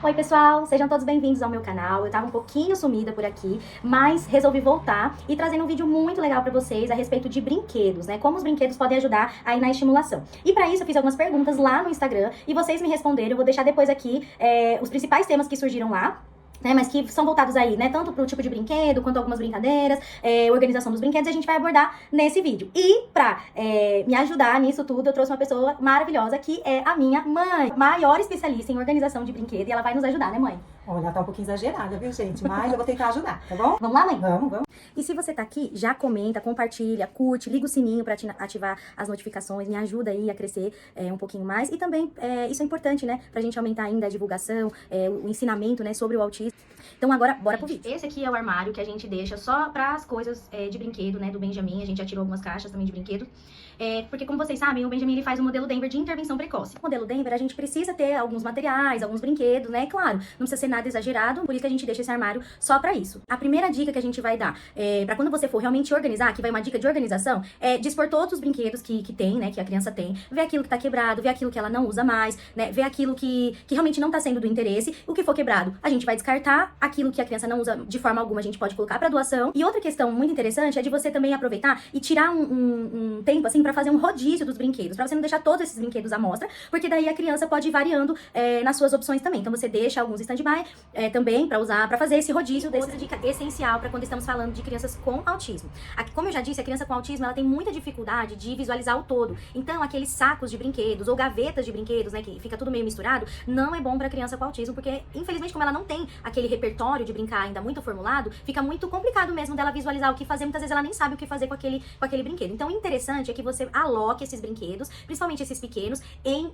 Oi pessoal, sejam todos bem-vindos ao meu canal. Eu tava um pouquinho sumida por aqui, mas resolvi voltar e trazendo um vídeo muito legal pra vocês a respeito de brinquedos, né? Como os brinquedos podem ajudar aí na estimulação. E pra isso eu fiz algumas perguntas lá no Instagram e vocês me responderam. Eu vou deixar depois aqui os principais temas que surgiram lá, né, mas que são voltados aí, né, tanto pro tipo de brinquedo, quanto algumas brincadeiras, organização dos brinquedos, a gente vai abordar nesse vídeo. E pra me ajudar nisso tudo, eu trouxe uma pessoa maravilhosa, que é a minha mãe, maior especialista em organização de brinquedo, e ela vai nos ajudar, né, mãe? Olha, tá um pouquinho exagerada, viu, gente? Mas eu vou tentar ajudar, tá bom? Vamos lá, mãe? Vamos. E se você tá aqui, já comenta, compartilha, curte, liga o sininho pra ativar as notificações, me ajuda aí a crescer um pouquinho mais. E também, isso é importante, né, pra gente aumentar ainda a divulgação, o ensinamento, né, sobre o autismo. Então agora, bora pro vídeo. Esse aqui é o armário que a gente deixa só pras coisas de brinquedo, né, do Benjamin. A gente já tirou algumas caixas também de brinquedo. Porque, como vocês sabem, o Benjamin ele faz o modelo Denver de intervenção precoce. O modelo Denver, a gente precisa ter alguns materiais, alguns brinquedos, né? Claro, não precisa ser nada exagerado, por isso que a gente deixa esse armário só pra isso. A primeira dica que a gente vai dar, pra quando você for realmente organizar, que vai uma dica de organização, é dispor todos os brinquedos que tem, né? Que a criança tem, ver aquilo que tá quebrado, ver aquilo que ela não usa mais, né? Ver aquilo que realmente não tá sendo do interesse. O que for quebrado, a gente vai descartar. Aquilo que a criança não usa de forma alguma, a gente pode colocar pra doação. E outra questão muito interessante é de você também aproveitar e tirar um tempo, assim, pra fazer um rodízio dos brinquedos, pra você não deixar todos esses brinquedos à mostra, porque daí a criança pode ir variando nas suas opções também. Então você deixa alguns stand-by também pra usar, pra fazer esse rodízio. Outra dica essencial pra quando estamos falando de crianças com autismo. Como eu já disse, a criança com autismo, ela tem muita dificuldade de visualizar o todo. Então aqueles sacos de brinquedos ou gavetas de brinquedos, né, que fica tudo meio misturado, não é bom pra criança com autismo, porque infelizmente como ela não tem aquele repertório de brincar ainda muito formulado, fica muito complicado mesmo dela visualizar o que fazer. Muitas vezes ela nem sabe o que fazer com aquele brinquedo. Então o interessante é que você aloque esses brinquedos, principalmente esses pequenos, em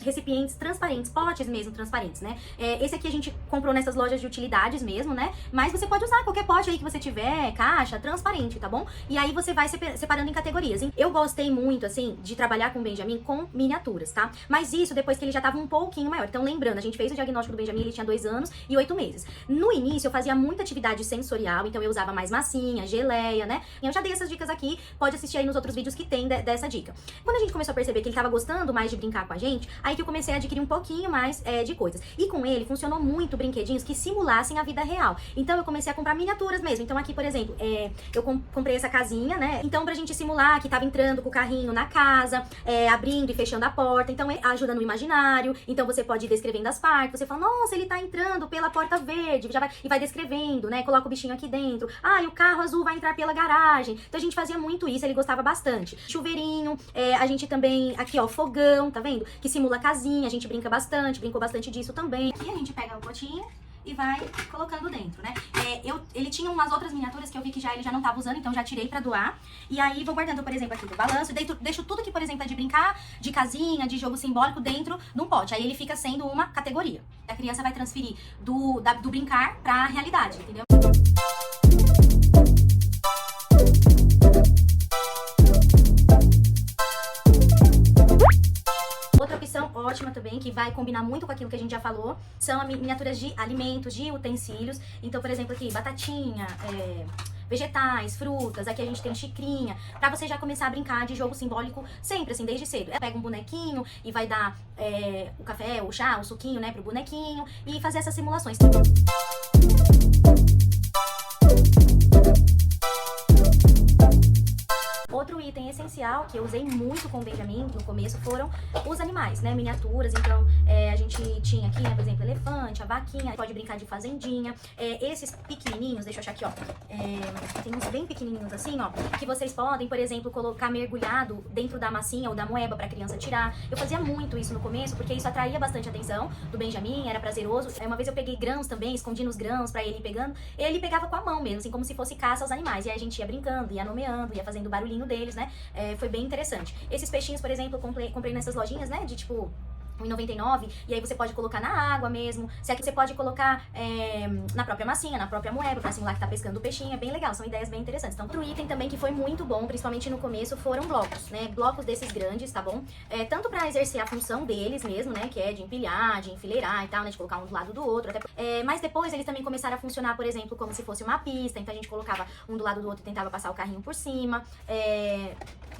recipientes transparentes, potes mesmo transparentes, né? Esse aqui a gente comprou nessas lojas de utilidades mesmo, né? Mas você pode usar qualquer pote aí que você tiver, caixa, transparente, tá bom? E aí você vai separando em categorias. Eu gostei muito, assim, de trabalhar com o Benjamin com miniaturas, tá? Mas isso depois que ele já tava um pouquinho maior. Então lembrando, a gente fez o diagnóstico do Benjamin, ele tinha 2 anos e 8 meses. No início eu fazia muita atividade sensorial, então eu usava mais massinha, geleia, né? E eu já dei essas dicas aqui, pode assistir aí nos outros vídeos que tem dessa dica. Quando a gente começou a perceber que ele tava gostando mais de brincar com a gente, aí que eu comecei a adquirir um pouquinho mais de coisas. E com ele funcionou muito brinquedinhos que simulassem a vida real. Então eu comecei a comprar miniaturas mesmo. Então aqui, por exemplo, eu comprei essa casinha, né? Então pra gente simular que tava entrando com o carrinho na casa, abrindo e fechando a porta. Então ajuda no imaginário. Então você pode ir descrevendo as partes. Você fala, nossa, ele tá entrando pela porta verde. E vai descrevendo, né? Coloca o bichinho aqui dentro. Ah, e o carro azul vai entrar pela garagem. Então a gente fazia muito isso, ele gostava bastante. Chuveirinho, a gente também, aqui ó, fogão, tá vendo? Que simula a casinha, a gente brinca bastante, brincou bastante disso também. Aqui a gente pega o potinho e vai colocando dentro, né? Ele tinha umas outras miniaturas que eu vi que ele já não tava usando, então já tirei pra doar. E aí vou guardando, por exemplo, aqui do balanço, deixo tudo que, por exemplo, é de brincar, de casinha, de jogo simbólico dentro de um pote. Aí ele fica sendo uma categoria. A criança vai transferir do brincar pra realidade, entendeu? Outra opção ótima também, que vai combinar muito com aquilo que a gente já falou, são miniaturas de alimentos, de utensílios. Então, por exemplo, aqui, batatinha, vegetais, frutas, aqui a gente tem xicrinha, pra você já começar a brincar de jogo simbólico sempre, assim, desde cedo. Pega um bonequinho e vai dar o café, o chá, o suquinho, né, pro bonequinho e fazer essas simulações. Outro item essencial que eu usei muito com o Benjamin no começo foram os animais, né? Miniaturas. Então, a gente tinha aqui, né, por exemplo, elefante, a vaquinha, pode brincar de fazendinha. Esses pequenininhos, deixa eu achar aqui, ó. Tem uns bem pequenininhos assim, ó, que vocês podem, por exemplo, colocar mergulhado dentro da massinha ou da moeba pra criança tirar. Eu fazia muito isso no começo, porque isso atraía bastante atenção do Benjamin, era prazeroso. Uma vez eu peguei grãos também, escondi nos grãos pra ele ir pegando. Ele pegava com a mão mesmo, assim, como se fosse caça aos animais. E aí a gente ia brincando, ia nomeando, ia fazendo barulhinho deles, né? Foi bem interessante. Esses peixinhos, por exemplo, eu comprei nessas lojinhas, né? De tipo R$1,99, e aí você pode colocar na água mesmo. Se aqui você pode colocar na própria massinha, na própria moeba, pra simular que tá pescando o peixinho, é bem legal, são ideias bem interessantes. Então, outro item também que foi muito bom, principalmente no começo, foram blocos, né? Blocos desses grandes, tá bom? Tanto pra exercer a função deles mesmo, né? Que é de empilhar, de enfileirar e tal, né? De colocar um do lado do outro. Mas depois eles também começaram a funcionar, por exemplo, como se fosse uma pista. Então a gente colocava um do lado do outro e tentava passar o carrinho por cima.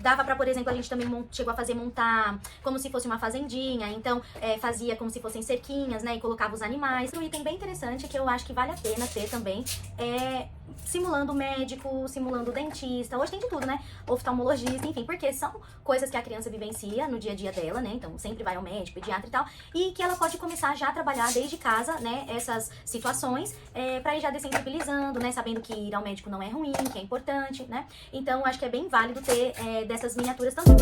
Dava pra, por exemplo, a gente também chegou a montar como se fosse uma fazendinha. Então Então, fazia como se fossem cerquinhas, né, e colocava os animais. Um item bem interessante que eu acho que vale a pena ter também é simulando médico, simulando dentista, hoje tem de tudo, né? Oftalmologista, enfim, porque são coisas que a criança vivencia no dia a dia dela, né? Então sempre vai ao médico, pediatra e tal, e que ela pode começar já a trabalhar desde casa, né? Essas situações, pra ir já dessensibilizando, né? Sabendo que ir ao médico não é ruim, que é importante, né? Então acho que é bem válido ter dessas miniaturas também.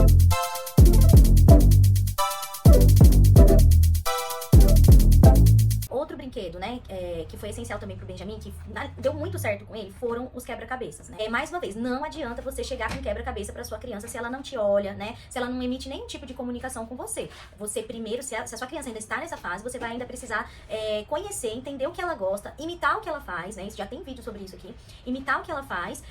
Outro brinquedo, né, que foi essencial também pro Benjamin, que deu muito certo com ele, foram os quebra-cabeças, né? Mais uma vez, não adianta você chegar com quebra-cabeça pra sua criança se ela não te olha, né? Se ela não emite nenhum tipo de comunicação com você. Você primeiro, se a sua criança ainda está nessa fase, você vai ainda precisar conhecer, entender o que ela gosta, imitar o que ela faz, né? Isso já tem vídeo sobre isso aqui. Imitar o que ela faz,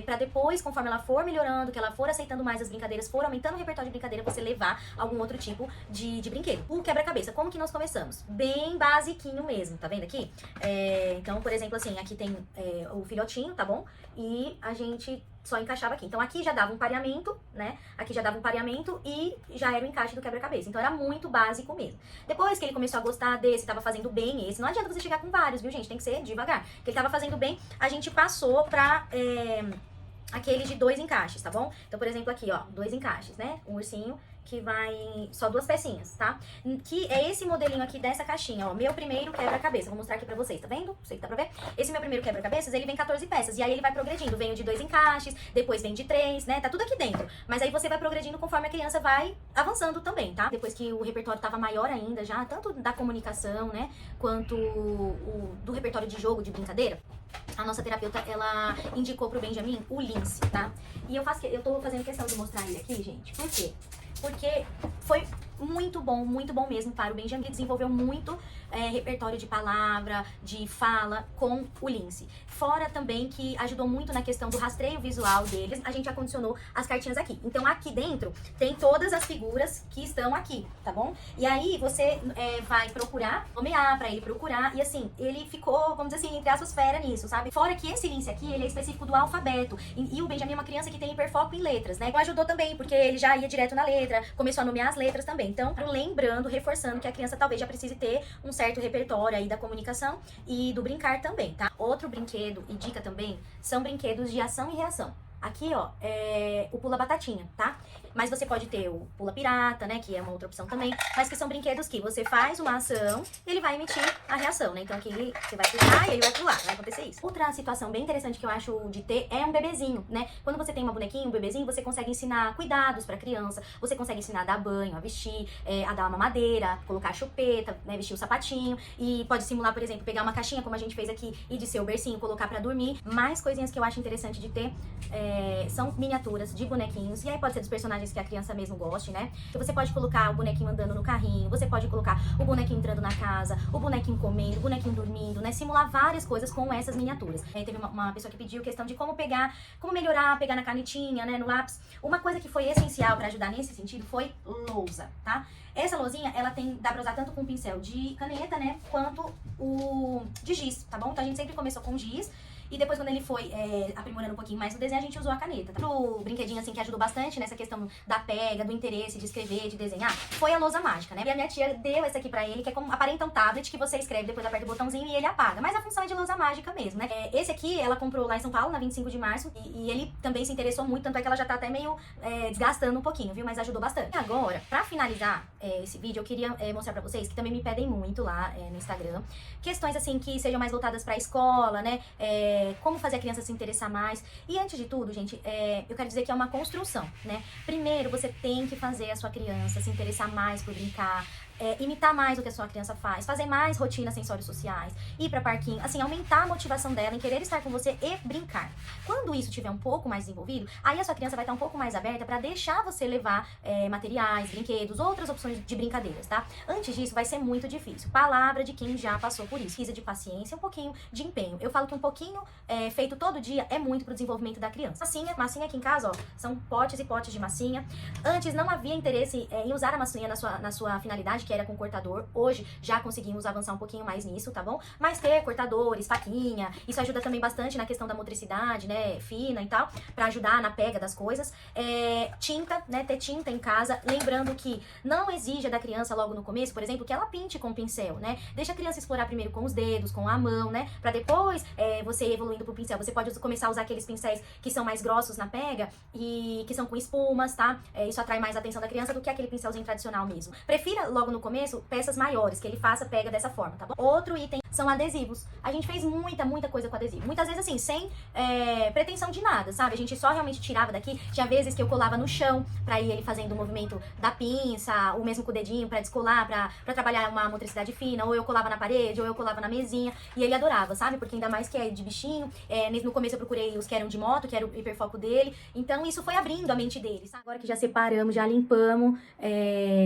pra depois, conforme ela for melhorando, que ela for aceitando mais as brincadeiras, for aumentando o repertório de brincadeira, você levar algum outro tipo de brinquedo. O quebra-cabeça, como que nós começamos? Bem basiquinho mesmo, tá vendo aqui? Então, por exemplo, assim, aqui tem o filhotinho, tá bom? E a gente só encaixava aqui. Então, aqui já dava um pareamento, né? Aqui já dava um pareamento e já era o encaixe do quebra-cabeça. Então, era muito básico mesmo. Depois que ele começou a gostar desse, tava fazendo bem esse. Não adianta você chegar com vários, viu, gente? Tem que ser devagar. Porque ele tava fazendo bem, a gente passou pra aquele de 2 encaixes, tá bom? Então, por exemplo, aqui, ó, 2 encaixes, né? Um ursinho que vai só 2 pecinhas, tá? Que é esse modelinho aqui dessa caixinha, ó, meu primeiro quebra-cabeça. Vou mostrar aqui pra vocês, tá vendo? Não sei se dá pra ver. Esse meu primeiro quebra-cabeças, ele vem 14 peças, e aí ele vai progredindo. Vem o de 2 encaixes, depois vem de 3, né? Tá tudo aqui dentro. Mas aí você vai progredindo conforme a criança vai avançando também, tá? Depois que o repertório tava maior ainda já, tanto da comunicação, né? Quanto do repertório de jogo, de brincadeira, a nossa terapeuta, ela indicou pro Benjamin o Lince, tá? E eu tô fazendo questão de mostrar ele aqui, gente. Por quê? Porque foi muito bom mesmo para o Benjamin. Ele desenvolveu muito repertório de palavra, de fala com o Lince. Fora também que ajudou muito na questão do rastreio visual deles, a gente acondicionou as cartinhas aqui. Então aqui dentro tem todas as figuras que estão aqui, tá bom? E aí você vai procurar, nomear pra ele procurar, e assim, ele ficou, vamos dizer assim, entre aspas, fera nisso, sabe? Fora que esse Lince aqui, ele é específico do alfabeto, e o Benjamin é uma criança que tem hiperfoco em letras, né? Então ajudou também, porque ele já ia direto na letra, começou a nomear as letras também. Então, lembrando, reforçando que a criança talvez já precise ter um certo repertório aí da comunicação e do brincar também, tá? Outro brinquedo e dica também são brinquedos de ação e reação. Aqui, ó, é o pula batatinha, tá? Mas você pode ter o pula pirata, né, que é uma outra opção também, mas que são brinquedos que você faz uma ação e ele vai emitir a reação, né? Então aqui você vai pular e ele vai pular, vai acontecer isso. Outra situação bem interessante que eu acho de ter é um bebezinho, né? Quando você tem uma bonequinha, um bebezinho, você consegue ensinar cuidados pra criança, você consegue ensinar a dar banho, a vestir, a dar uma mamadeira, colocar a chupeta, né, vestir o sapatinho, e pode simular, por exemplo, pegar uma caixinha como a gente fez aqui e de ser o bercinho, colocar pra dormir. Mais coisinhas que eu acho interessante de ter são miniaturas de bonequinhos, e aí pode ser dos personagens que a criança mesmo goste, né? Então você pode colocar o bonequinho andando no carrinho, você pode colocar o bonequinho entrando na casa, o bonequinho comendo, o bonequinho dormindo, né? Simular várias coisas com essas miniaturas. Teve uma pessoa que pediu questão de como melhorar, pegar na canetinha, né, no lápis. Uma coisa que foi essencial pra ajudar nesse sentido foi lousa, tá? Essa lousinha, ela dá pra usar tanto com pincel de caneta, né, quanto o de giz, tá bom? Então a gente sempre começou com giz, e depois quando ele foi aprimorando um pouquinho mais no desenho, a gente usou a caneta. Pro brinquedinho, assim, que ajudou bastante nessa questão da pega, do interesse de escrever, de desenhar, foi a lousa mágica, né? E a minha tia deu essa aqui pra ele, que é como aparenta um tablet que você escreve, depois aperta o botãozinho e ele apaga. Mas a função é de lousa mágica mesmo, né? Esse aqui, ela comprou lá em São Paulo, na 25 de março, e ele também se interessou muito, tanto é que ela já tá até meio desgastando um pouquinho, viu? Mas ajudou bastante. E agora, pra finalizar esse vídeo, eu queria mostrar pra vocês, que também me pedem muito lá no Instagram, questões, assim, que sejam mais voltadas pra escola, né? Como fazer a criança se interessar mais. E antes de tudo, gente, eu quero dizer que é uma construção, né? Primeiro, você tem que fazer a sua criança se interessar mais por brincar, imitar mais o que a sua criança faz, fazer mais rotinas sensórios sociais, ir pra parquinho, assim, aumentar a motivação dela em querer estar com você e brincar. Quando isso estiver um pouco mais desenvolvido, aí a sua criança vai estar um pouco mais aberta pra deixar você levar materiais, brinquedos, outras opções de brincadeiras, tá? Antes disso, vai ser muito difícil. Palavra de quem já passou por isso. Precisa de paciência, um pouquinho de empenho. Eu falo que um pouquinho feito todo dia é muito pro desenvolvimento da criança. Massinha aqui em casa, ó, são potes e potes de massinha. Antes não havia interesse em usar a massinha na sua finalidade, que era com cortador. Hoje já conseguimos avançar um pouquinho mais nisso, tá bom? Mas ter cortadores, faquinha, isso ajuda também bastante na questão da motricidade, né, fina e tal, pra ajudar na pega das coisas. Tinta, né, ter tinta em casa, lembrando que não exija da criança logo no começo, por exemplo, que ela pinte com pincel, né? Deixa a criança explorar primeiro com os dedos, com a mão, né? Pra depois você ir evoluindo pro pincel. Você pode começar a usar aqueles pincéis que são mais grossos na pega e que são com espumas, tá? Isso atrai mais a atenção da criança do que aquele pincelzinho tradicional mesmo. Prefira logo no começo peças maiores, que ele faça pega dessa forma, tá bom? Outro item são adesivos. A gente fez muita coisa com adesivo. Muitas vezes assim, sem pretensão de nada, sabe? A gente só realmente tirava daqui. Tinha vezes que eu colava no chão pra ir ele fazendo o movimento da pinça, ou mesmo com o dedinho pra descolar, pra trabalhar uma motricidade fina, ou eu colava na parede, ou eu colava na mesinha, e ele adorava, sabe? Porque ainda mais que é de bichinho, no começo eu procurei os que eram de moto, que era o hiperfoco dele, então isso foi abrindo a mente dele, sabe? Agora que já separamos, já limpamos,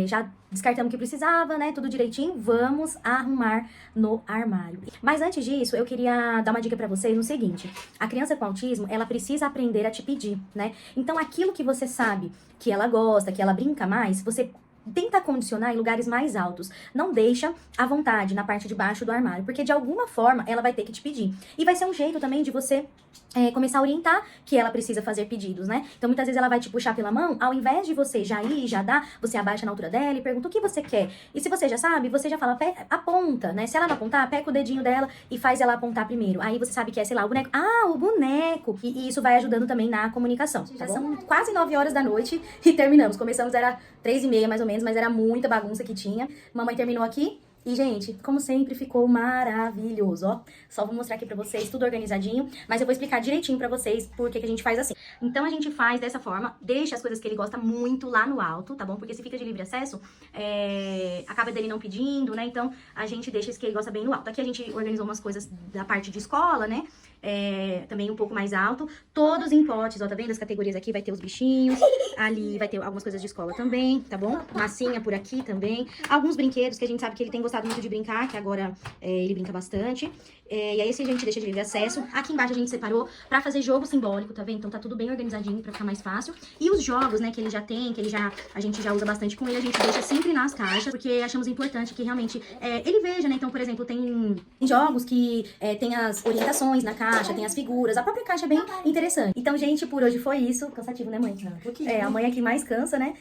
já descartamos o que precisava, né? Tudo direitinho, vamos arrumar no armário. Mas antes disso, eu queria dar uma dica pra vocês no seguinte: a criança com autismo, ela precisa aprender a te pedir, né? Então aquilo que você sabe que ela gosta, que ela brinca mais, você tenta condicionar em lugares mais altos. Não deixa à vontade na parte de baixo do armário, porque de alguma forma ela vai ter que te pedir. E vai ser um jeito também de você começar a orientar que ela precisa fazer pedidos, né? Então muitas vezes ela vai te puxar pela mão, ao invés de você já ir e já dar, você abaixa na altura dela e pergunta o que você quer. E se você já sabe, você já fala, aponta, né? Se ela não apontar, pega o dedinho dela e faz ela apontar primeiro. Aí você sabe que é, sei lá, o boneco. Ah, o boneco! E isso vai ajudando também na comunicação, tá bom? São quase 9 horas da noite e terminamos. Começamos, era 3h30 mais ou menos, mas era muita bagunça que tinha. Mamãe terminou aqui. E, gente, como sempre, ficou maravilhoso, ó. Só vou mostrar aqui pra vocês, tudo organizadinho. Mas eu vou explicar direitinho pra vocês por que a gente faz assim. Então, a gente faz dessa forma, deixa as coisas que ele gosta muito lá no alto, tá bom? Porque se fica de livre acesso, acaba dele não pedindo, né? Então, a gente deixa esse que ele gosta bem no alto. Aqui a gente organizou umas coisas da parte de escola, né? Também um pouco mais alto. Todos em potes, ó, tá vendo? As categorias aqui vai ter os bichinhos. Ali vai ter algumas coisas de escola também, tá bom? Massinha por aqui também. Alguns brinquedos que a gente sabe que ele tem gostado muito de brincar, que agora ele brinca bastante. E aí esse a gente deixa de livre acesso. Aqui embaixo a gente separou pra fazer jogo simbólico, tá vendo? Então tá tudo bem organizadinho pra ficar mais fácil. E os jogos, né, que ele já tem, que a gente já usa bastante com ele, a gente deixa sempre nas caixas, porque achamos importante que realmente ele veja, né? Então, por exemplo, tem jogos que tem as orientações na caixa, tem as figuras. A própria caixa é bem interessante. Então, gente, por hoje foi isso. Cansativo, né, mãe? Um pouquinho. A mãe aqui mais cansa, né?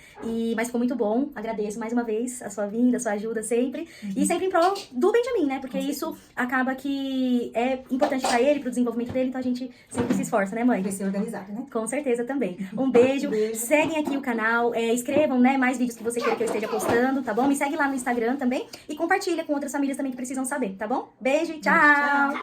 Mas ficou muito bom. Agradeço mais uma vez a sua vinda, a sua ajuda sempre. E sempre em prol do Benjamin, né? Porque isso acaba que é importante pra ele, pro desenvolvimento dele. Então a gente sempre se esforça, né, mãe? Vai ser organizado, né? Com certeza também. Um beijo. Beijo. Seguem aqui o canal. Escrevam, né, mais vídeos que você queira que eu esteja postando, tá bom? Me segue lá no Instagram também. E compartilha com outras famílias também que precisam saber, tá bom? Beijo e tchau!